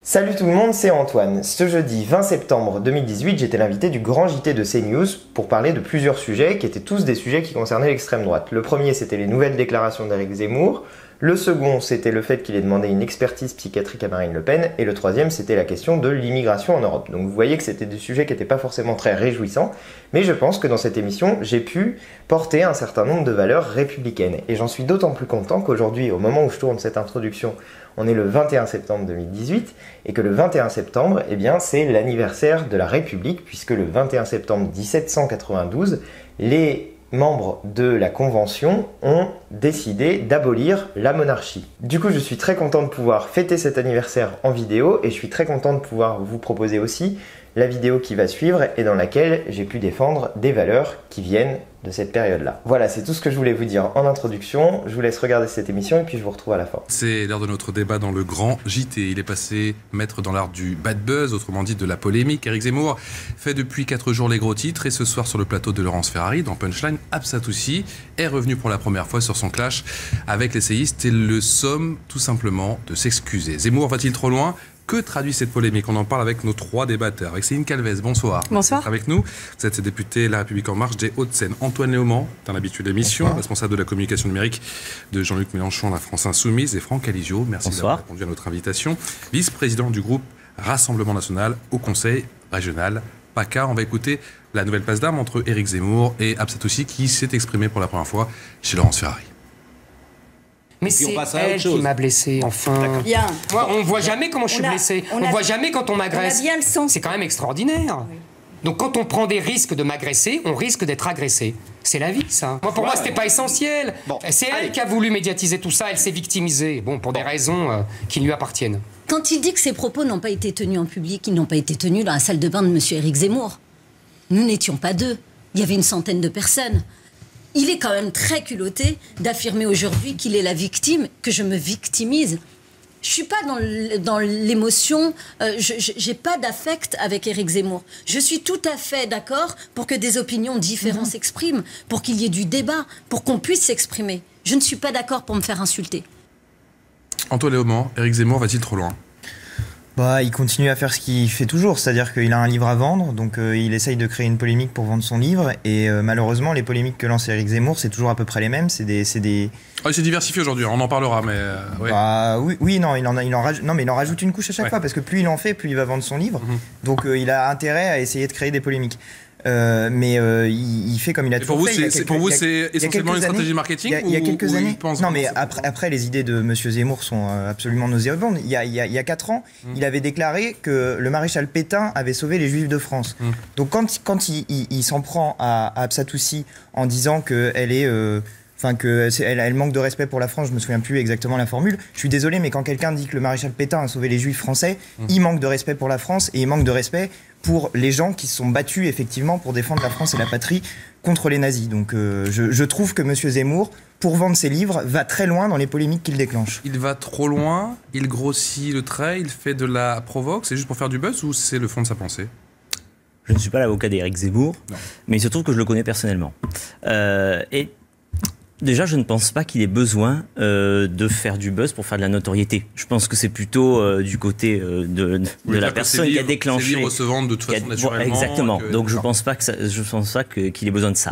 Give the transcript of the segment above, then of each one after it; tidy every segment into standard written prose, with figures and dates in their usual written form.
Salut tout le monde, c'est Antoine. Ce jeudi 20 septembre 2018, j'étais l'invité du grand JT de CNews pour parler de plusieurs sujets qui étaient tous des sujets qui concernaient l'extrême droite. Le premier, c'était les nouvelles déclarations d'Éric Zemmour. Le second, c'était le fait qu'il ait demandé une expertise psychiatrique à Marine Le Pen. Et le troisième, c'était la question de l'immigration en Europe. Donc vous voyez que c'était des sujets qui n'étaient pas forcément très réjouissants. Mais je pense que dans cette émission, j'ai pu porter un certain nombre de valeurs républicaines. Et j'en suis d'autant plus content qu'aujourd'hui, au moment où je tourne cette introduction, on est le 21 septembre 2018 et que le 21 septembre, eh bien, c'est l'anniversaire de la République puisque le 21 septembre 1792, les membres de la Convention ont décidé d'abolir la monarchie. Du coup, je suis très content de pouvoir fêter cet anniversaire en vidéo et je suis très content de pouvoir vous proposer aussi la vidéo qui va suivre et dans laquelle j'ai pu défendre des valeurs qui viennent de cette période-là. Voilà, c'est tout ce que je voulais vous dire en introduction. Je vous laisse regarder cette émission et puis je vous retrouve à la fin. C'est l'heure de notre débat dans le grand JT. Il est passé maître dans l'art du bad buzz, autrement dit de la polémique. Éric Zemmour fait depuis 4 jours les gros titres et ce soir sur le plateau de Laurence Ferrari, dans Punchline, Absatoussi est revenu pour la première fois sur son clash avec l'essayiste et le somme tout simplement de s'excuser. Zemmour va-t-il trop loin ? Que traduit cette polémique? On en parle avec nos 3 débatteurs. Avec Céline Calvez, bonsoir. Bonsoir. Vous êtes avec nous. Vous êtes député La République En Marche des Hauts-de-Seine. Antoine Léaumont, un habitué de l'émission, responsable de la communication numérique de Jean-Luc Mélenchon, la France Insoumise. Et Franck Alizio, merci d'avoir répondu à notre invitation. Vice-président du groupe Rassemblement National au Conseil Régional PACA. On va écouter la nouvelle passe d'armes entre Éric Zemmour et Absatoussi qui s'est exprimé pour la première fois chez Laurence Ferrari. Mais c'est elle qui m'a blessé, enfin. Bien. Moi, on ne voit jamais comment je suis blessé. On ne voit jamais quand on m'agresse. On a bien le sens. C'est quand même extraordinaire. Oui. Donc quand on prend des risques de m'agresser, on risque d'être agressé. C'est la vie, ça. Moi, pour moi, c'était pas essentiel. Bon, c'est elle qui a voulu médiatiser tout ça. Elle s'est victimisée. Bon, pour des raisons qui lui appartiennent. Quand il dit que ses propos n'ont pas été tenus en public, ils n'ont pas été tenus dans la salle de bain de M. Éric Zemmour. Nous n'étions pas 2. Il y avait une centaine de personnes. Il est quand même très culotté d'affirmer aujourd'hui qu'il est la victime, que je me victimise. Je suis pas dans l'émotion, j'ai pas d'affect avec Éric Zemmour. Je suis tout à fait d'accord pour que des opinions différentes s'expriment, pour qu'il y ait du débat, pour qu'on puisse s'exprimer. Je ne suis pas d'accord pour me faire insulter. Antoine Léaumont, Éric Zemmour va-t-il trop loin ? Il continue à faire ce qu'il fait toujours, c'est-à-dire qu'il a un livre à vendre, donc il essaye de créer une polémique pour vendre son livre, et malheureusement, les polémiques que lance Éric Zemmour, c'est toujours à peu près les mêmes, c'est des... Ah, il s'est diversifié aujourd'hui, on en parlera, mais... ouais. Oui, non, il en rajoute une couche à chaque fois, parce que plus il en fait, plus il va vendre son livre, donc il a intérêt à essayer de créer des polémiques. Il fait comme il a toujours fait. Pour vous, c'est essentiellement une stratégie marketing. Il y a quelques années. Non, mais après, les idées de M. Zemmour sont absolument nauséabondes. Il y a 4 ans, il avait déclaré que le maréchal Pétain avait sauvé les Juifs de France. Donc quand il s'en prend à Absatoussi en disant qu'elle est... elle manque de respect pour la France, je me souviens plus exactement la formule. Je suis désolé, mais quand quelqu'un dit que le maréchal Pétain a sauvé les Juifs français, il manque de respect pour la France et il manque de respect pour les gens qui se sont battus effectivement pour défendre la France et la patrie contre les nazis. Donc je trouve que M. Zemmour, pour vendre ses livres, va très loin dans les polémiques qu'il déclenche. Il va trop loin, il grossit le trait, il fait de la provoque, c'est juste pour faire du buzz ou c'est le fond de sa pensée ? Je ne suis pas l'avocat d'Éric Zemmour, mais il se trouve que je le connais personnellement. Déjà, je ne pense pas qu'il ait besoin de faire du buzz pour faire de la notoriété. Je pense que c'est plutôt du côté de la personne qui a déclenché. Ses livres se vendent de toute façon naturellement. Exactement. Donc je ne pense pas qu'il ait besoin de ça.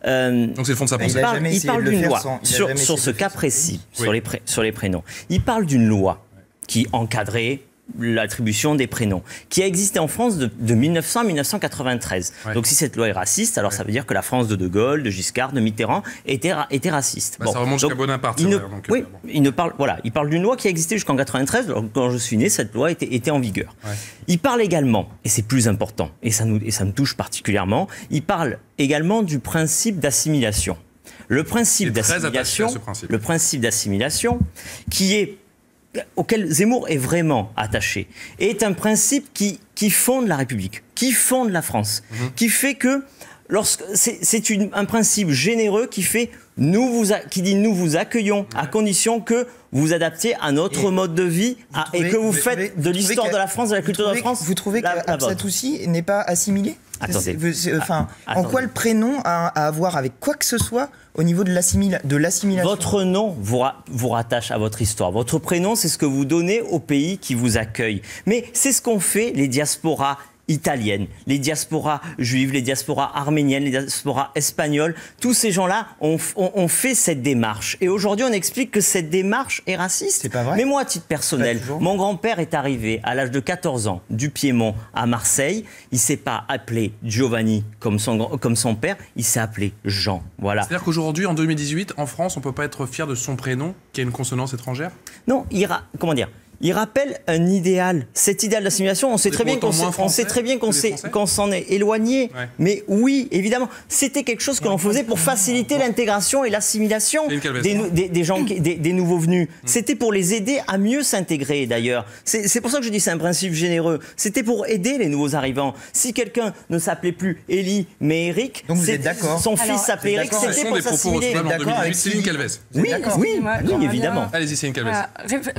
Donc c'est le fond de sa pensée. Il parle d'une loi sur ce cas précis, sur les prénoms. Il parle d'une loi qui encadrait l'attribution des prénoms, qui a existé en France de 1900 à 1993. Ouais. Donc si cette loi est raciste, alors ça veut dire que la France de De Gaulle, de Giscard, de Mitterrand était raciste. Ça remonte jusqu'à Bonaparte. Il parle d'une loi qui a existé jusqu'en 93. Alors, quand je suis né, cette loi était en vigueur. Ouais. Il parle également, et c'est plus important, et ça me touche particulièrement, il parle également du principe d'assimilation. Le principe d'assimilation auquel Zemmour est vraiment attaché, est un principe qui fonde la République, qui fonde la France, qui fait que un principe généreux qui dit nous vous accueillons à condition que vous vous adaptiez à notre mode de vie et que vous faites de l'histoire de la France, de la culture de la France. Vous trouvez qu'Absatoussi n'est pas assimilé? Attendez. En quoi le prénom a à voir avec quoi que ce soit au niveau de l'assimilation? Votre nom vous rattache à votre histoire. Votre prénom, c'est ce que vous donnez au pays qui vous accueille. Mais c'est ce qu'ont fait les diasporas italiennes, les diasporas juives, les diasporas arméniennes, les diasporas espagnoles. Tous ces gens-là ont fait cette démarche. Et aujourd'hui, on explique que cette démarche est raciste. C'est pas vrai. Mais moi, à titre personnel, mon grand-père est arrivé à l'âge de 14 ans du Piémont à Marseille. Il ne s'est pas appelé Giovanni comme son père, il s'est appelé Jean. Voilà. C'est-à-dire qu'aujourd'hui, en 2018, en France, on ne peut pas être fier de son prénom qui a une consonance étrangère? Non, comment dire? Il rappelle un idéal. Cet idéal d'assimilation, on sait très bien qu'on s'en est éloigné. Ouais. Mais oui, évidemment, c'était quelque chose que l'on faisait pour faciliter l'intégration et l'assimilation des gens, des nouveaux venus. C'était pour les aider à mieux s'intégrer, d'ailleurs. C'est pour ça que je dis c'est un principe généreux. C'était pour aider les nouveaux arrivants. Si quelqu'un ne s'appelait plus Élie, mais Eric, son fils s'appelait Eric, c'était pour s'assimiler. Vous êtes d'accord avec Céline Calvez? Oui, évidemment. Allez-y, Céline Calvez.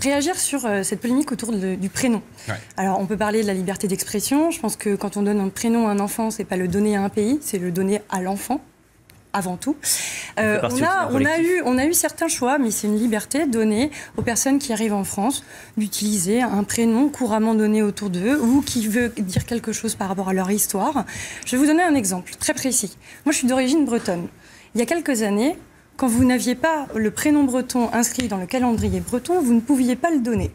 Réagir sur cette polémique autour du prénom. Ouais. Alors, on peut parler de la liberté d'expression. Je pense que quand on donne un prénom à un enfant, c'est pas le donner à un pays, c'est le donner à l'enfant, avant tout. On a eu certains choix, mais c'est une liberté donnée aux personnes qui arrivent en France d'utiliser un prénom couramment donné autour d'eux ou qui veut dire quelque chose par rapport à leur histoire. Je vais vous donner un exemple très précis. Moi, je suis d'origine bretonne. Il y a quelques années, quand vous n'aviez pas le prénom breton inscrit dans le calendrier breton, vous ne pouviez pas le donner.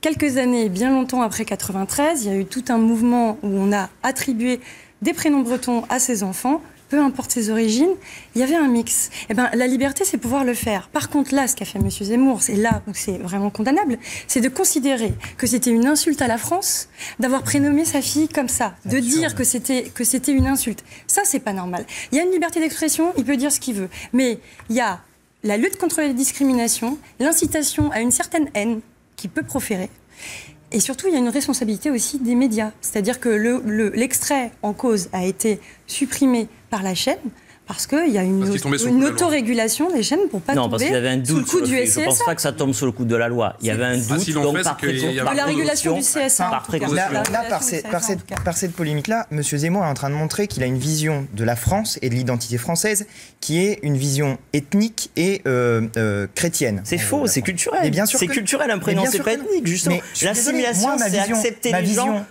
Quelques années, bien longtemps après 93, il y a eu tout un mouvement où on a attribué des prénoms bretons à ses enfants, peu importe ses origines, il y avait un mix. Eh ben, la liberté, c'est pouvoir le faire. Par contre, là, ce qu'a fait M. Zemmour, c'est là où c'est vraiment condamnable, c'est de considérer que c'était une insulte à la France, d'avoir prénommé sa fille comme ça, de dire que c'était une insulte. Ça, c'est pas normal. Il y a une liberté d'expression, il peut dire ce qu'il veut. Mais il y a la lutte contre les discriminations, l'incitation à une certaine haine, qui peut proférer. Et surtout, il y a une responsabilité aussi des médias. C'est-à-dire que l'extrait en cause a été supprimé par la chaîne parce qu'il y a une autorégulation des chaînes pour pas tomber parce qu'il y avait un doute sous le coup du CSA. Je ne pense pas que ça tombe sous le coup de la loi. Il y avait un doute, donc par la régulation du CSA. Par cette polémique-là, M. Zemmour est en train de montrer qu'il a une vision de la France et de l'identité française qui est une vision ethnique et chrétienne. C'est faux, c'est culturel. C'est culturel, un prénom, c'est pas ethnique, justement. L'assimilation, c'est accepter les gens.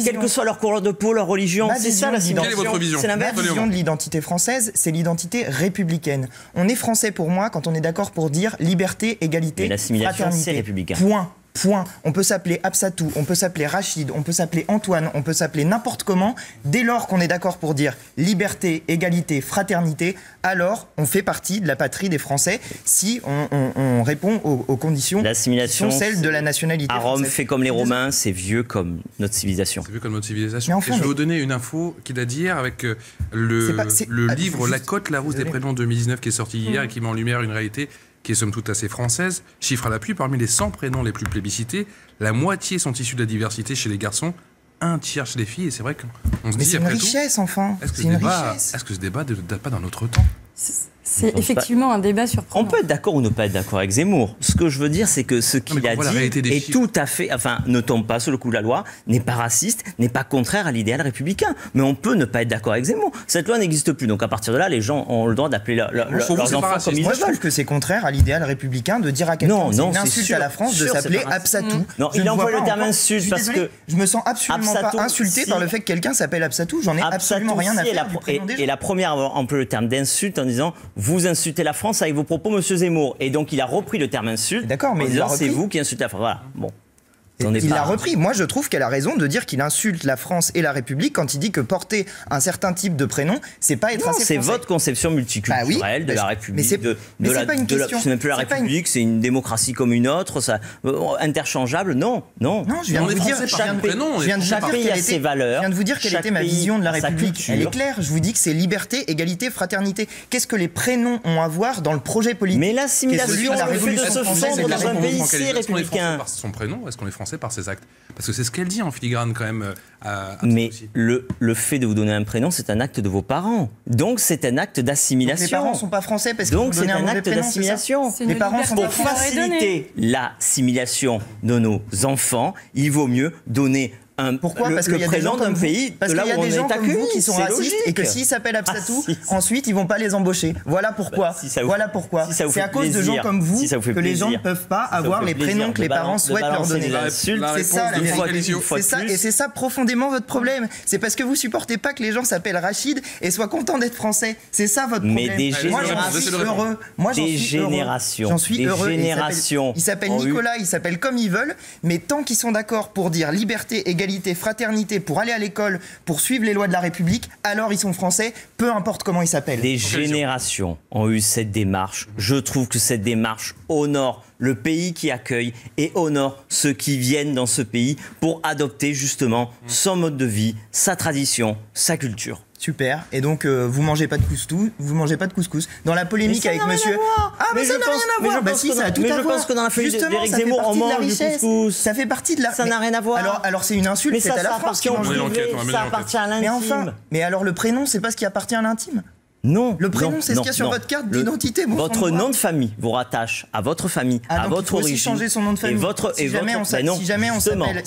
Quelle que soit leur couleur de peau, leur religion, c'est ça l'assimilation. Quelle est votre vision? Ma vision de l'identité française, c'est l'identité républicaine. On est français pour moi quand on est d'accord pour dire liberté, égalité, fraternité. C'est républicain. Point. On peut s'appeler Absatou, on peut s'appeler Rachid, on peut s'appeler Antoine, on peut s'appeler n'importe comment. Dès lors qu'on est d'accord pour dire liberté, égalité, fraternité, alors on fait partie de la patrie des Français si on répond aux conditions qui sont celles de la nationalité française. Rome fait comme les Romains, c'est vieux comme notre civilisation. C'est vieux comme notre civilisation. Enfin, je vais vous donner une info qui date d'hier avec le livre La Côte, la Rousse des prénoms 2019 qui est sorti hier et qui met en lumière une réalité qui est somme toute assez française. Chiffre à l'appui, parmi les 100 prénoms les plus plébiscités, la moitié sont issus de la diversité chez les garçons, un tiers chez les filles, et c'est vrai qu'on se dit c'est une richesse, enfin. Est-ce que ce débat ne date pas d'un autre temps? C'est effectivement un débat surprenant. On peut être d'accord ou ne pas être d'accord avec Zemmour. Ce que je veux dire, c'est que ce qu'il a dit est tout à fait, ne tombe pas sous le coup de la loi, n'est pas raciste, n'est pas contraire à l'idéal républicain. Mais on peut ne pas être d'accord avec Zemmour. Cette loi n'existe plus. Donc à partir de là, les gens ont le droit d'appeler leurs enfants comme ils veulent. Moi, je trouve que c'est contraire à l'idéal républicain de dire à quelqu'un c'est une insulte à la France de s'appeler Absatou. Non, il emploie le terme insulte parce que je me sens absolument pas insulté par le fait que quelqu'un s'appelle Absatou. J'en ai absolument rien à faire. Et la première emploie le terme d'insulte en disant vous insultez la France avec vos propos, Monsieur Zemmour. Et donc il a repris le terme insulte. D'accord, mais c'est vous qui insultez la France. Voilà. Bon. Il l'a repris. Moi, je trouve qu'elle a raison de dire qu'il insulte la France et la République quand il dit que porter un certain type de prénom, c'est pas être assez français. C'est votre conception multiculturelle de la République. C'est pas une question. C'est même plus la République, c'est une démocratie comme une autre, interchangeable. Non. Je viens de vous dire, chaque pays a ses valeurs. Je viens de vous dire quelle était ma vision de la République. Elle est claire. Je vous dis que c'est liberté, égalité, fraternité. Qu'est-ce que les prénoms ont à voir dans le projet politique? Mais l'assimilation, le fait de se fondre dans un pays, c'est républicain. Son prénom, est-ce qu'on est français Français par ces actes? Parce que c'est ce qu'elle dit en filigrane quand même. Mais le fait de vous donner un prénom, c'est un acte de vos parents. Donc c'est un acte d'assimilation. Les parents ne sont pas français parce qu'ils donc vous donnent un mauvais prénom. Donc c'est un acte d'assimilation. Les parents sont pour faciliter l'assimilation de nos enfants, il vaut mieux donner pourquoi? Parce qu'il y a des gens comme vous, parce qu'il y a des gens comme vous qui sont racistes et que s'ils s'appellent Absatou, ensuite ils vont pas les embaucher. Voilà pourquoi. Voilà pourquoi. C'est à cause de gens comme vous que les gens ne peuvent pas avoir les prénoms que les parents souhaitent leur donner. C'est ça la vérité. C'est ça, et c'est ça profondément votre problème. C'est parce que vous supportez pas que les gens s'appellent Rachid et soient contents d'être français. C'est ça votre problème. Mais des heureux. Moi j'en suis heureux. Ils s'appellent Nicolas, ils s'appellent comme ils veulent, mais tant qu'ils sont d'accord pour dire liberté, égalité, fraternité, pour aller à l'école, pour suivre les lois de la République, alors ils sont français, peu importe comment ils s'appellent. Des générations ont eu cette démarche. Je trouve que cette démarche honore le pays qui accueille et honore ceux qui viennent dans ce pays pour adopter justement son mode de vie, sa tradition, sa culture. Super. Et donc vous mangez pas de couscous. Dans la polémique avec monsieur. Ah mais ça n'a rien à voir. Bah si, ça a tout à voir. Mais je pense que dans la famille d'Éric Zemmour, on mange du couscous. Ça fait partie de la. Ça n'a rien à voir. Alors c'est une insulte. Mais ça à la France qui mange du ça appartient à l'intime. Mais enfin. Mais alors le prénom, c'est pas ce qui appartient à l'intime. Non. Le prénom, c'est ce qu'il y a sur votre carte d'identité. Votre nom de famille vous rattache à votre famille, à votre origine. Il faut aussi changer son nom de famille. Si jamais on s'appelle.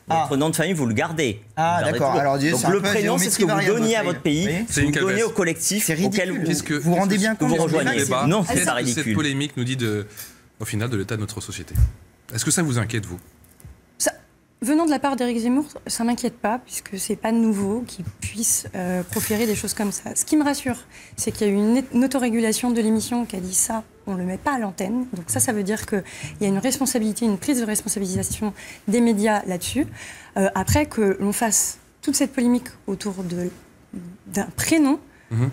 Votre nom de famille, vous le gardez. Ah d'accord. Alors donc le prénom, c'est ce que vous donnez à votre pays, c'est ce que vous donnez au collectif auquel vous vous rendez bien compte. Vous rejoignez. Non, c'est pas ridicule. Cette polémique nous dit au final de l'état de notre société. Est-ce que ça vous inquiète, vous? Venant de la part d'Éric Zemmour, ça ne m'inquiète pas, puisque ce n'est pas nouveau qu'il puisse proférer des choses comme ça. Ce qui me rassure, c'est qu'il y a eu une autorégulation de l'émission qui a dit ça, on ne le met pas à l'antenne. Donc ça veut dire qu'il y a une responsabilité, une prise de responsabilisation des médias là-dessus. Après que l'on fasse toute cette polémique autour d'un prénom,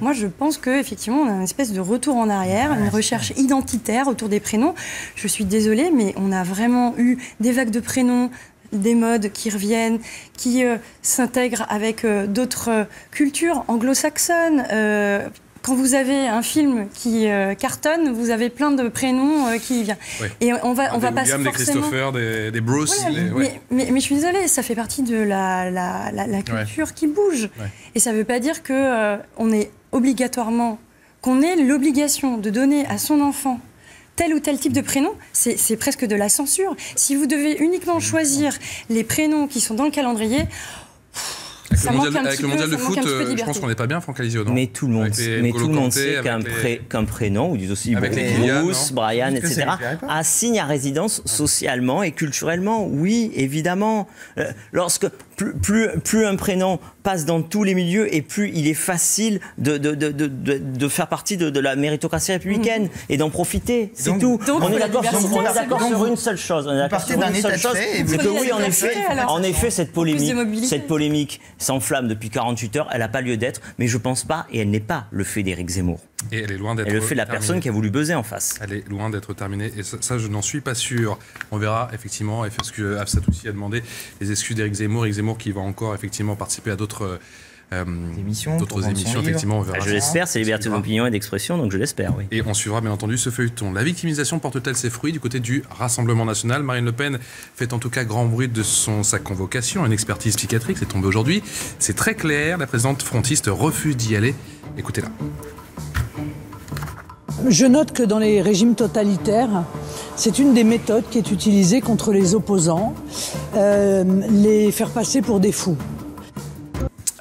moi, je pense qu'effectivement, on a une espèce de retour en arrière, une recherche identitaire autour des prénoms. Je suis désolée, mais on a vraiment eu des vagues de prénoms, des modes qui reviennent, qui s'intègrent avec d'autres cultures anglo-saxonnes. Quand vous avez un film qui cartonne, vous avez plein de prénoms qui viennent. Oui. Et on va pas forcément... Des Christopher, des Bruce. Mais je suis désolée, ça fait partie de la culture qui bouge. Ouais. Et ça ne veut pas dire qu'on est obligatoirement, qu'on ait l'obligation de donner à son enfant tel ou tel type de prénom, c'est presque de la censure. Si vous devez uniquement choisir les prénoms qui sont dans le calendrier... Avec le mondial de foot, je pense qu'on n'est pas bien, Franck Alizio, non? Mais tout le monde sait qu'un prénom, ou disent aussi Bruce, Brian, etc., assigne à résidence socialement et culturellement. Oui, évidemment. Lorsque plus un prénom passe dans tous les milieux et plus il est facile de faire partie de la méritocratie républicaine et d'en profiter. C'est tout. Donc, on est d'accord sur une seule chose. On est d'accord sur une seule chose. C'est que oui, en effet, cette polémique s'enflamme depuis 48 heures. Elle n'a pas lieu d'être, mais je pense pas, et elle n'est pas le fait d'Éric Zemmour. Et elle est loin d'être terminée. Elle le fait de la personne qui a voulu buzzer en face. Elle est loin d'être terminée, et ça je n'en suis pas sûr. On verra effectivement, et ce que Absatou a demandé, les excuses d'Éric Zemmour qui va encore effectivement participer à d'autres émissions, effectivement, on verra. Je l'espère, c'est liberté d'opinion et d'expression, donc je l'espère, oui. Et on suivra bien entendu ce feuilleton. La victimisation porte-t-elle ses fruits du côté du Rassemblement National? Marine Le Pen fait en tout cas grand bruit de sa convocation. Une expertise psychiatrique s'est tombée aujourd'hui. C'est très clair, la présidente frontiste refuse d'y aller. Écoutez-la. Je note que dans les régimes totalitaires, c'est une des méthodes qui est utilisée contre les opposants, les faire passer pour des fous.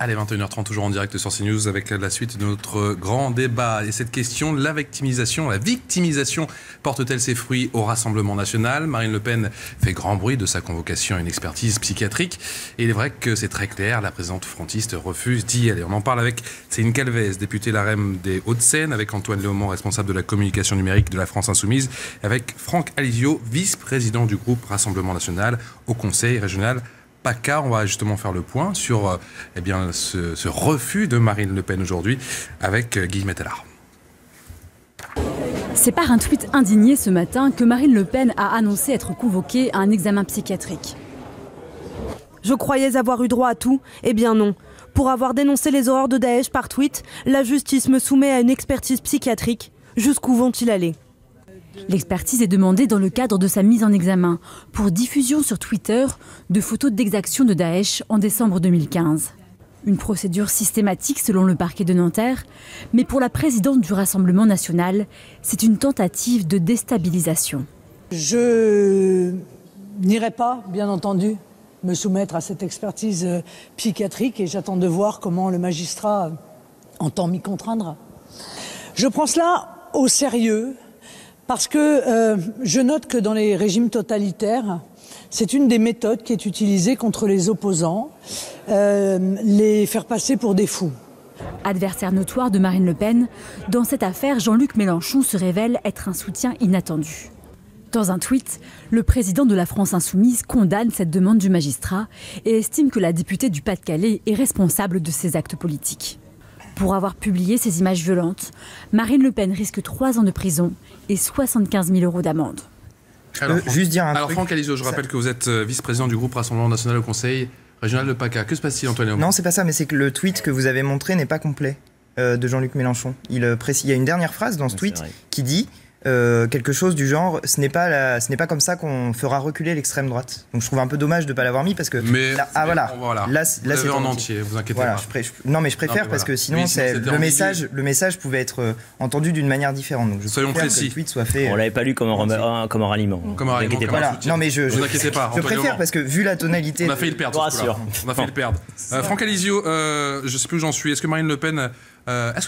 Allez, 21h30, toujours en direct sur CNews avec la suite de notre grand débat. Et cette question, la victimisation porte-t-elle ses fruits au Rassemblement National? Marine Le Pen fait grand bruit de sa convocation à une expertise psychiatrique. Et il est vrai que c'est très clair, la présidente frontiste refuse d'y aller. On en parle avec Céline Calvez, députée LaREM des Hauts-de-Seine, avec Antoine Léaumont, responsable de la communication numérique de la France Insoumise, avec Franck Alizio, vice-président du groupe Rassemblement National au Conseil régional PACA. On va justement faire le point sur ce refus de Marine Le Pen aujourd'hui avec Guillemette Allard. C'est par un tweet indigné ce matin que Marine Le Pen a annoncé être convoquée à un examen psychiatrique. Je croyais avoir eu droit à tout, eh bien non. Pour avoir dénoncé les horreurs de Daesh par tweet, la justice me soumet à une expertise psychiatrique. Jusqu'où vont-ils aller ? L'expertise est demandée dans le cadre de sa mise en examen pour diffusion sur Twitter de photos d'exaction de Daesh en décembre 2015. Une procédure systématique selon le parquet de Nanterre, mais pour la présidente du Rassemblement national, c'est une tentative de déstabilisation. Je n'irai pas, bien entendu, me soumettre à cette expertise psychiatrique et j'attends de voir comment le magistrat entend m'y contraindre. Je prends cela au sérieux parce que je note que dans les régimes totalitaires, c'est une des méthodes qui est utilisée contre les opposants, les faire passer pour des fous. Adversaire notoire de Marine Le Pen, dans cette affaire, Jean-Luc Mélenchon se révèle être un soutien inattendu. Dans un tweet, le président de la France Insoumise condamne cette demande du magistrat et estime que la députée du Pas-de-Calais est responsable de ses actes politiques. Pour avoir publié ces images violentes, Marine Le Pen risque 3 ans de prison et 75 000 € d'amende. Juste dire un truc. Franck Alizot, je rappelle que vous êtes vice-président du groupe Rassemblement National au Conseil régional de PACA. Que se passe-t-il, Antoine Léaumont ? Non, c'est pas ça, mais c'est que le tweet que vous avez montré n'est pas complet de Jean-Luc Mélenchon. Il y a une dernière phrase dans ce tweet qui dit quelque chose du genre « ce n'est pas comme ça qu'on fera reculer l'extrême droite ». Donc je trouve un peu dommage de ne pas l'avoir mis parce que... Là c'est en entier, vous inquiétez pas. Non mais je préfère parce que sinon le message pouvait être entendu d'une manière différente. Donc soyons précis. Que le tweet soit fait, on l'avait pas lu comme un ralliement. Non mais je préfère parce que vu la tonalité... On a failli le perdre. On a failli le perdre. Franck Alizot, je sais plus où j'en suis. Est-ce que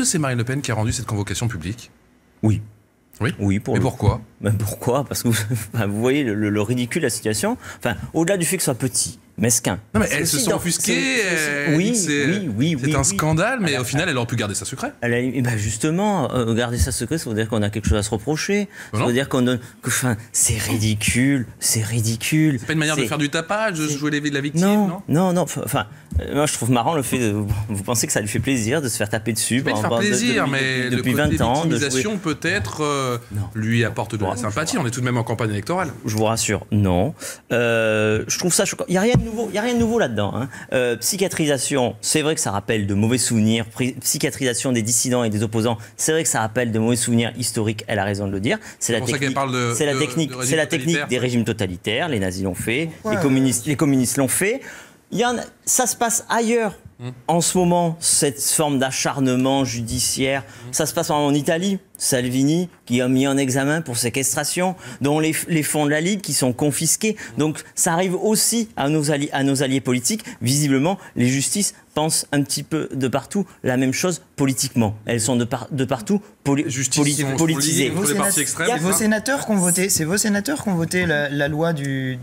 c'est Marine Le Pen qui a rendu cette convocation publique ? Oui. Oui, pourquoi ? Pourquoi ? Parce que vous voyez le ridicule de la situation. Enfin, au-delà du fait que ce soit petit, mesquin. Non, mais elles se sont offusquées. C'est un scandale, mais au final, elle aurait pu garder ça secret. Justement, garder ça secret, ça veut dire qu'on a quelque chose à se reprocher. Ça veut dire c'est ridicule. C'est pas une manière de faire du tapage, de jouer la victime, non. Enfin, moi, je trouve marrant le fait de... Vous pensez que ça lui fait plaisir de se faire taper dessus mais depuis 20 ans. L'utilisation peut-être lui apporte de la sympathie. On est tout de même en campagne électorale. Je vous rassure, non. Je trouve ça choquant. Il n'y a rien de nouveau là-dedans. Psychiatrisation, c'est vrai que ça rappelle de mauvais souvenirs. Psychiatrisation des dissidents et des opposants, c'est vrai que ça rappelle de mauvais souvenirs historiques. Elle a raison de le dire. C'est la technique des régimes totalitaires. Les nazis l'ont fait, les communistes l'ont fait. Ça se passe ailleurs. En ce moment, cette forme d'acharnement judiciaire, ça se passe en Italie. Salvini, qui a mis en examen pour séquestration, dont les fonds de la Ligue qui sont confisqués. Donc ça arrive aussi à nos alliés politiques. Visiblement, les justices pensent un petit peu de partout la même chose politiquement. Elles sont de partout politisées. C'est vos sénateurs qui ont voté la loi du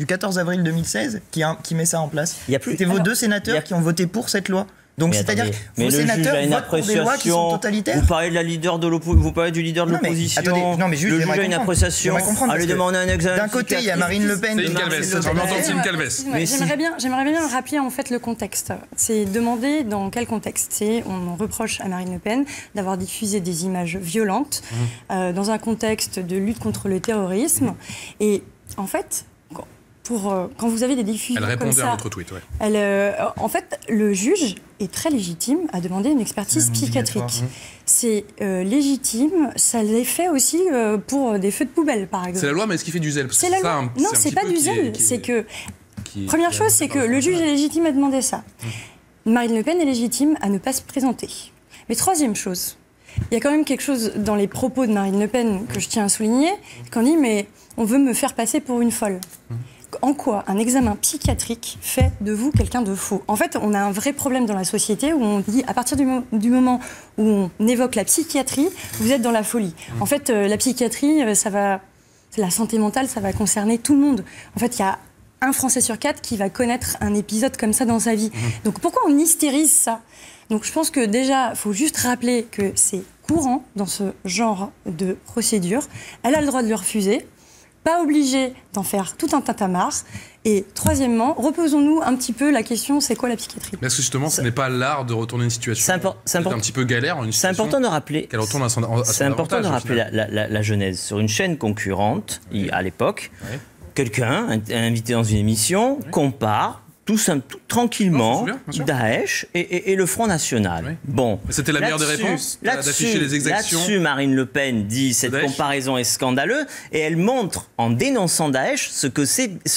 14 avril 2016 qui met ça en place. C'était vos 2 sénateurs qui ont voté pour cette loi. Donc c'est-à-dire que vos sénateurs votent pour des lois qui sont totalitaires. Vous parlez du leader de l'opposition. Le juge a une appréciation. Allez demander un examen. D'un côté, il y a Marine Le Pen. J'aimerais bien rappeler en fait le contexte. C'est demander dans quel contexte. On reproche à Marine Le Pen d'avoir diffusé des images violentes dans un contexte de lutte contre le terrorisme. Et en fait... quand vous avez des diffusions comme ça... Elle répondait à notre tweet, en fait, le juge est très légitime à demander une expertise psychiatrique. C'est légitime, ça l'est fait aussi pour des feux de poubelle, par exemple. C'est la loi, mais est-ce qu'il fait du zèle ? C'est la loi. Non, c'est pas du zèle. C'est que... Première chose, c'est que le juge est légitime à demander ça. Marine Le Pen est légitime à ne pas se présenter. Mais troisième chose, il y a quand même quelque chose dans les propos de Marine Le Pen que je tiens à souligner, qu'on dit, mais on veut me faire passer pour une folle. En quoi un examen psychiatrique fait de vous quelqu'un de faux ? En fait, on a un vrai problème dans la société où on dit, à partir du moment où on évoque la psychiatrie, vous êtes dans la folie. En fait, la psychiatrie, la santé mentale, ça va concerner tout le monde. En fait, il y a un Français sur 4 qui va connaître un épisode comme ça dans sa vie. Donc pourquoi on hystérise ça ? Donc je pense que déjà, il faut juste rappeler que c'est courant dans ce genre de procédure. Elle a le droit de le refuser. Pas obligé d'en faire tout un tintamarre. Et troisièmement, reposons-nous un petit peu la question, c'est quoi la psychiatrie ? Mais est-ce que justement, ce n'est pas l'art de retourner une situation un petit peu galère, une situation important de rappeler. Qu'elle retourne à son C'est important de rappeler la genèse. Sur une chaîne concurrente, à l'époque, quelqu'un invité dans une émission compare tout tranquillement Daesh et le Front National. Oui. Bon, c'était la meilleure des réponses d'afficher les exactions. Là-dessus, Marine Le Pen dit cette comparaison est scandaleuse et elle montre en dénonçant Daesh ce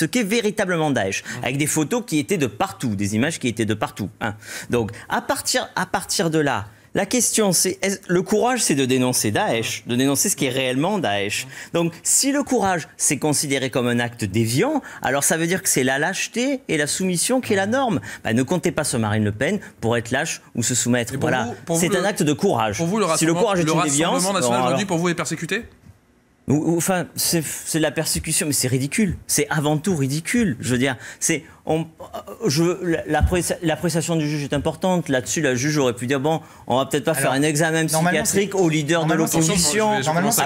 qu'est véritablement Daesh, avec des photos qui étaient de partout, des images qui étaient de partout. Hein. Donc à partir de là, la question, c'est le courage, c'est de dénoncer Daesh, de dénoncer ce qui est réellement Daesh. Donc, si le courage, c'est considéré comme un acte déviant, alors ça veut dire que c'est la lâcheté et la soumission qui est la norme. Bah, ne comptez pas sur Marine Le Pen pour être lâche ou se soumettre. Voilà, c'est un acte de courage. Pour vous, si le courage est une déviance, Rassemblement national aujourd'hui, pour vous, est persécuté ? Enfin, c'est de la persécution, mais c'est ridicule. C'est avant tout ridicule. Je veux dire, l'appréciation du juge est importante. Là-dessus, la juge aurait pu dire bon, on va peut-être pas faire un examen psychiatrique au leader de l'opposition. Normalement, c'est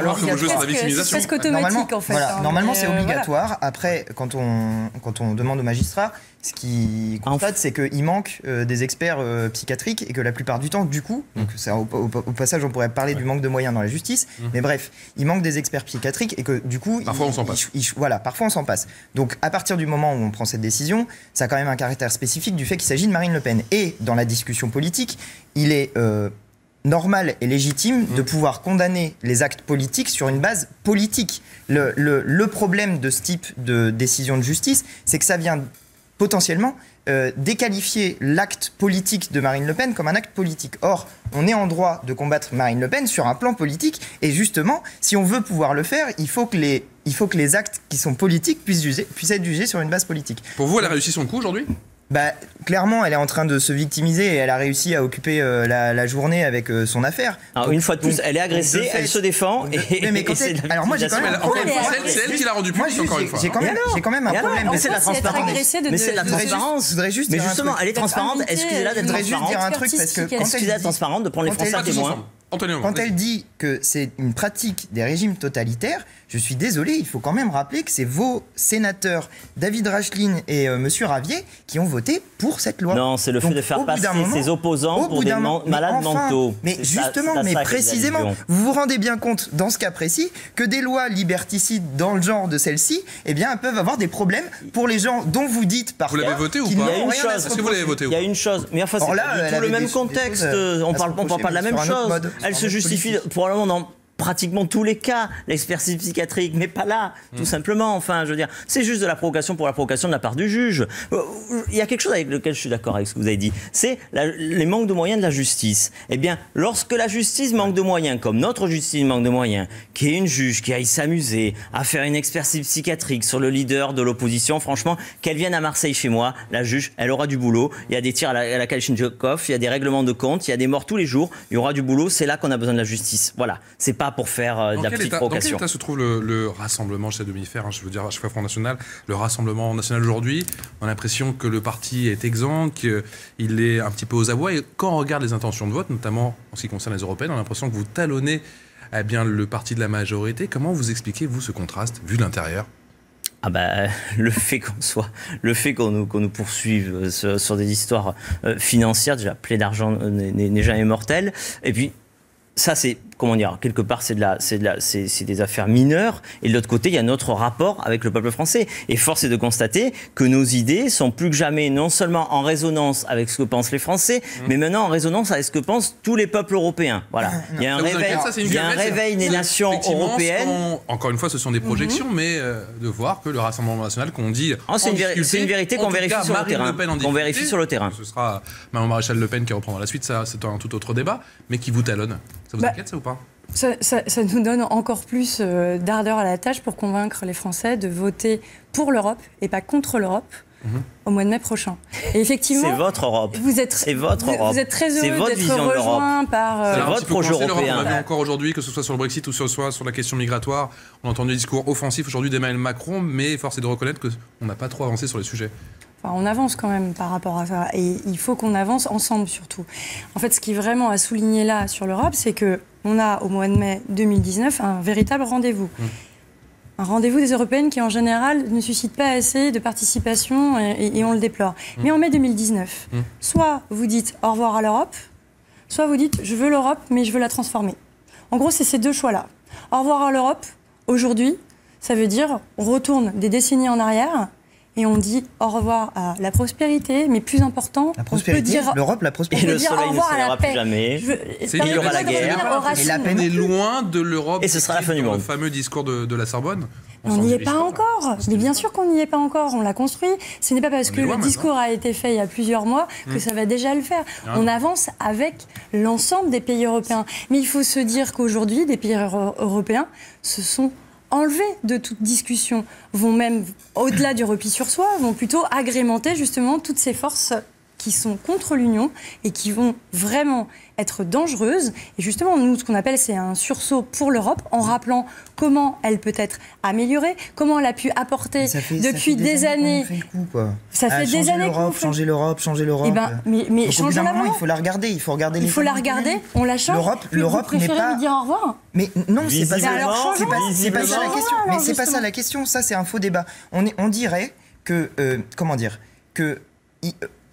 presque automatique en fait. Normalement, c'est obligatoire. Après, quand on demande aux magistrats, ce qui constate, c'est qu'il manque des experts psychiatriques et que la plupart du temps, du coup, donc au passage, on pourrait parler du manque de moyens dans la justice, mais bref, il manque des experts psychiatriques et que du coup, parfois on s'en passe. Voilà, parfois on s'en passe. Donc à partir du moment où on prend cette décision, ça a quand même un caractère spécifique du fait qu'il s'agit de Marine Le Pen. Et dans la discussion politique, il est normal et légitime de pouvoir condamner les actes politiques sur une base politique. Le problème de ce type de décision de justice, c'est que ça vient potentiellement déqualifier l'acte politique de Marine Le Pen comme un acte politique. Or, on est en droit de combattre Marine Le Pen sur un plan politique, et justement, si on veut pouvoir le faire, il faut que les actes qui sont politiques puissent être jugés sur une base politique. Pour vous, elle a réussi son coup aujourd'hui ? Bah, clairement, elle est en train de se victimiser et elle a réussi à occuper la journée avec son affaire. Alors, une fois de plus, elle est agressée, elle se défend. Alors moi, j'ai quand même un problème. C'est elle qui l'a rendu public, encore une fois. J'ai quand même un problème. Mais c'est de la transparence. Mais c'est de la transparence. Mais justement, elle est transparente. Excusez-la d'être transparente. Je voudrais juste dire un truc parce que excusez-la d'être transparente, de prendre les Français à témoin. Quand elle dit que c'est une pratique des régimes totalitaires, je suis désolé, il faut quand même rappeler que c'est vos sénateurs David Racheline et Monsieur Ravier qui ont voté pour cette loi. Non, c'est le fait de faire passer ses opposants pour des malades mentaux. Mais justement, mais précisément, vous vous rendez bien compte, dans ce cas précis, que des lois liberticides dans le genre de celle-ci, eh bien, elles peuvent avoir des problèmes pour les gens dont vous dites parfois. Vous l'avez voté ou pas ? Est-ce que vous l'avez voté ou pas ? Il y a une chose, mais enfin, c'est pas tout le même contexte. On parle pas de la même chose. Elle se justifie probablement dans pratiquement tous les cas, l'expertise psychiatrique, mais pas là, tout simplement. Enfin, je veux dire, c'est juste de la provocation pour la provocation de la part du juge. Il y a quelque chose avec lequel je suis d'accord avec ce que vous avez dit, c'est les manques de moyens de la justice. Eh bien, lorsque la justice manque de moyens, comme notre justice manque de moyens, qu'il y ait une juge qui aille s'amuser à faire une expertise psychiatrique sur le leader de l'opposition, franchement, qu'elle vienne à Marseille chez moi, la juge, elle aura du boulot. Il y a des tirs à la Kalachnikov, il y a des règlements de compte, il y a des morts tous les jours, il y aura du boulot, c'est là qu'on a besoin de la justice. Voilà, c'est pas pour faire de la petite provocation. Dans quel état se trouve le rassemblement, j'essaie de m'y faire, je veux dire à chaque fois Front National, le Rassemblement National aujourd'hui, on a l'impression que le parti est exempt, qu'il est un petit peu aux abois, et quand on regarde les intentions de vote, notamment en ce qui concerne les européennes, on a l'impression que vous talonnez le parti de la majorité. Comment vous expliquez, vous, ce contraste, vu de l'intérieur ? Le fait qu'on nous poursuive sur des histoires financières, déjà, plaie d'argent n'est jamais mortel, et puis ça, c'est, comment dire, quelque part, c'est des affaires mineures. Et de l'autre côté, il y a notre rapport avec le peuple français. Et force est de constater que nos idées sont plus que jamais non seulement en résonance avec ce que pensent les Français, mais maintenant en résonance avec ce que pensent tous les peuples européens. Voilà. Il y a un réveil des nations européennes. Encore une fois, ce sont des projections, mais de voir que le Rassemblement national qu'on dit... c'est une vérité qu'on vérifie sur le terrain. Qu'on vérifie sur le terrain. Ce sera Mme Maréchal Le Pen qui reprendra la suite, ça c'est un tout autre débat, mais qui vous talonne. Ça vous inquiète, ça ou pas ? Ça nous donne encore plus d'ardeur à la tâche pour convaincre les Français de voter pour l'Europe et pas contre l'Europe au mois de mai prochain. Et effectivement, c'est votre Europe. Vous êtes très heureux d'être rejoint par... C'est votre projet européen. On a vu encore aujourd'hui, que ce soit sur le Brexit ou sur la question migratoire, on a entendu des discours offensifs aujourd'hui d'Emmanuel Macron, mais force est de reconnaître qu'on n'a pas trop avancé sur les sujets. Enfin, on avance quand même par rapport à ça. Et il faut qu'on avance ensemble surtout. En fait, ce qui est vraiment à souligner là sur l'Europe, c'est qu'on a au mois de mai 2019 un véritable rendez-vous. Un rendez-vous des Européennes qui en général ne suscite pas assez de participation et on le déplore. Mais en mai 2019, soit vous dites au revoir à l'Europe, soit vous dites je veux l'Europe mais je veux la transformer. En gros, c'est ces deux choix-là. Au revoir à l'Europe, aujourd'hui, ça veut dire on retourne des décennies en arrière et on dit au revoir à la prospérité, mais plus important, la prospérité, l'Europe, la prospérité. Et le soleil ne se lèvera plus jamais. Il y aura la guerre. On est loin de l'Europe. Et ce sera la fin du monde. Le fameux discours de la Sorbonne. On n'y est pas encore. Mais bien sûr qu'on n'y est pas encore. On l'a construit. Ce n'est pas parce que le discours a été fait il y a plusieurs mois que ça va déjà le faire. On avance avec l'ensemble des pays européens. Mais il faut se dire qu'aujourd'hui, des pays européens se sont enlevés de toute discussion, vont même, au-delà du repli sur soi, vont plutôt agrémenter justement toutes ces forces qui sont contre l'Union et qui vont vraiment être dangereuses. Et justement, nous, ce qu'on appelle, c'est un sursaut pour l'Europe, en rappelant comment elle peut être améliorée, comment elle a pu apporter depuis des années. Ça fait des années qu'on fait. Changer l'Europe. Eh ben, mais changeons la. Il faut la regarder. Il faut regarder. Il faut la regarder. On la change. L'Europe n'est pas. Lui dire au revoir. Mais non, c'est pas ça. C'est pas ça la question. Mais c'est pas ça la question. Ça, c'est un faux débat. On dirait que comment dire que.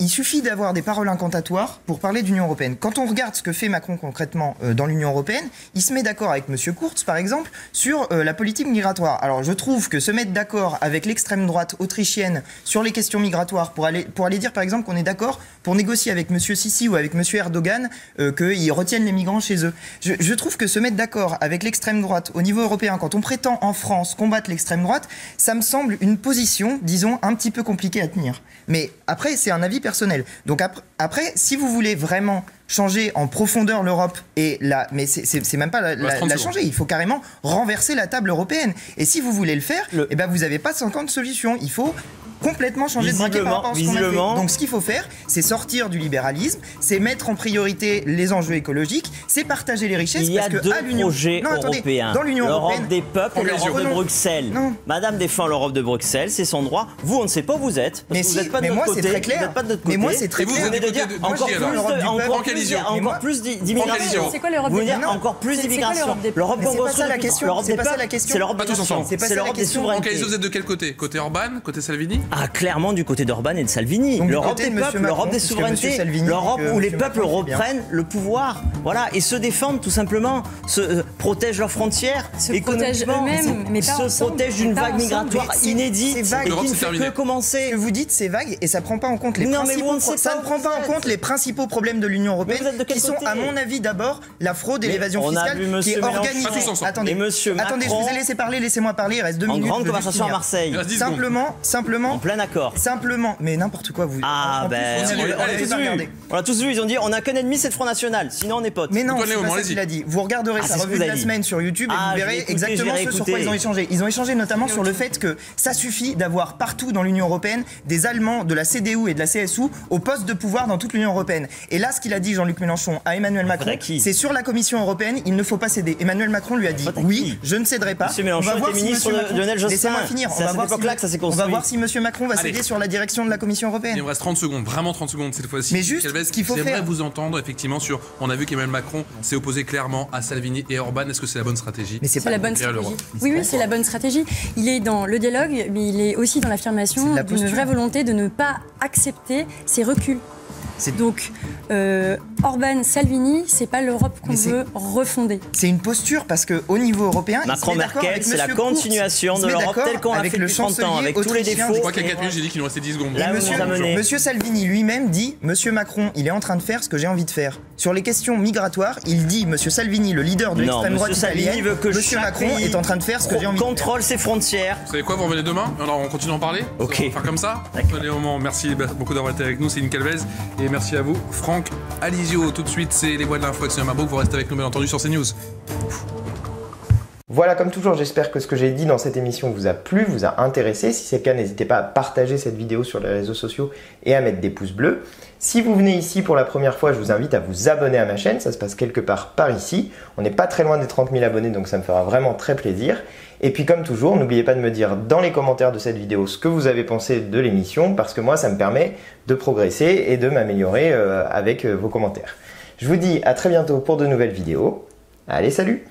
Il suffit d'avoir des paroles incantatoires pour parler d'Union européenne. Quand on regarde ce que fait Macron concrètement dans l'Union européenne, il se met d'accord avec M. Kurz, par exemple, sur la politique migratoire. Alors je trouve que se mettre d'accord avec l'extrême droite autrichienne sur les questions migratoires, pour aller dire par exemple qu'on est d'accord pour négocier avec M. Sisi ou avec M. Erdogan qu'ils retiennent les migrants chez eux. Je trouve que se mettre d'accord avec l'extrême droite au niveau européen, quand on prétend en France combattre l'extrême droite, ça me semble une position, disons, un petit peu compliquée à tenir. Mais après, c'est un avis personnel. Donc après, si vous voulez vraiment changer en profondeur l'Europe, mais c'est même pas la changer, il faut carrément renverser la table européenne. Et si vous voulez le faire, eh ben vous n'avez pas 50 solutions. Il faut complètement changer de braquet par rapport à ce qu'on a fait. Donc ce qu'il faut faire, c'est sortir du libéralisme, c'est mettre en priorité les enjeux écologiques, c'est partager les richesses. Il y a deux projets européens, dans l'Union européenne, l'Europe des peuples et l'Europe de Bruxelles. Non. Madame défend l'Europe de Bruxelles, c'est son droit. Vous, on ne sait pas où vous êtes. Mais vous n'êtes pas de notre côté. C'est très clair. Mais moi, c'est très clair. Vous venez de dire encore plus d'immigration. C'est quoi l'Europe des peuples? Encore plus d'immigration. L'Europe c'est pas ça la question. C'est pas ça la question. C'est l'Europe des nations. C'est l'Europe des souverainetés. Vous êtes de quel côté? Côté Orban? Côté Salvini? Ah, clairement du côté d'Orban et de Salvini. L'Europe des peuples, l'Europe des souverainetés, l'Europe où les peuples reprennent le pouvoir, voilà, et se défendent tout simplement, protègent leurs frontières, se protègent eux-mêmes, mais pas se protègent d'une vague migratoire inédite qui ne fait que commencer. Ce que vous dites, c'est vague et ça prend pas en compte les principaux. Ça ne prend pas en compte les principaux problèmes de l'Union européenne, qui sont, à mon avis, d'abord la fraude et l'évasion fiscale, qui est organisée. Attendez, je vous ai laissé parler, laissez-moi parler. Il reste 2 minutes. En grande conversation à Marseille. Simplement. En plein accord. Simplement, mais n'importe quoi, vous. Ah ben, on l'a tous vu, ils ont dit on n'a qu'un ennemi, c'est le Front National, sinon on est potes. Mais non, c'est pas ça qu'il a dit. Vous regarderez sa revue de la semaine sur YouTube et vous verrez exactement ce sur quoi ils ont échangé. Ils ont échangé notamment sur le fait que ça suffit d'avoir partout dans l'Union européenne des Allemands de la CDU et de la CSU au poste de pouvoir dans toute l'Union européenne. Et là, ce qu'il a dit Jean-Luc Mélenchon à Emmanuel Macron, c'est sur la Commission européenne, il ne faut pas céder. Emmanuel Macron lui a dit oui, je ne céderai pas. Monsieur Mélenchon était ministre de Lionel Jospin. Laissez-moi finir. On va voir si Monsieur Macron va céder sur la direction de la Commission européenne. Il me reste 30 secondes, vraiment 30 secondes cette fois-ci. Mais juste ce qu'il faut faire. J'aimerais vous entendre effectivement sur. On a vu qu'Emmanuel Macron s'est opposé clairement à Salvini et Orban. Est-ce que c'est la bonne stratégie? Mais c'est la bonne stratégie. Oui, c'est la bonne stratégie. Il est dans le dialogue, mais il est aussi dans l'affirmation d'une vraie volonté de ne pas accepter ces reculs. Donc, Orban, Salvini, c'est pas l'Europe qu'on veut refonder. C'est une posture parce qu'au niveau européen, Macron-Merkel, c'est la continuation de l'Europe telle qu'on l'a fait depuis 30 ans, avec tous les défauts. Je crois qu'à 4 minutes, j'ai dit qu'il nous restait 10 secondes. Monsieur Salvini lui-même dit, Monsieur Macron, il est en train de faire ce que j'ai envie de faire. Sur les questions migratoires, il dit, Monsieur Salvini, le leader de l'extrême droite italienne, Monsieur Macron est en train de faire ce que j'ai envie de faire. Contrôle ses frontières. Vous savez quoi, vous revenez demain? Alors on continue d'en parler? Ok. On va faire comme ça? Merci beaucoup d'avoir été avec nous, Céline Calvez. Et merci à vous, Franck Alizio. Tout de suite, c'est les voix de l'info avec Sonia Mabrouk. Vous restez avec nous, bien entendu, sur CNews. Voilà, comme toujours, j'espère que ce que j'ai dit dans cette émission vous a plu, vous a intéressé. Si c'est le cas, n'hésitez pas à partager cette vidéo sur les réseaux sociaux et à mettre des pouces bleus. Si vous venez ici pour la première fois, je vous invite à vous abonner à ma chaîne. Ça se passe quelque part par ici. On n'est pas très loin des 30 000 abonnés, donc ça me fera vraiment très plaisir. Et puis comme toujours, n'oubliez pas de me dire dans les commentaires de cette vidéo ce que vous avez pensé de l'émission, parce que moi, ça me permet de progresser et de m'améliorer avec vos commentaires. Je vous dis à très bientôt pour de nouvelles vidéos. Allez, salut!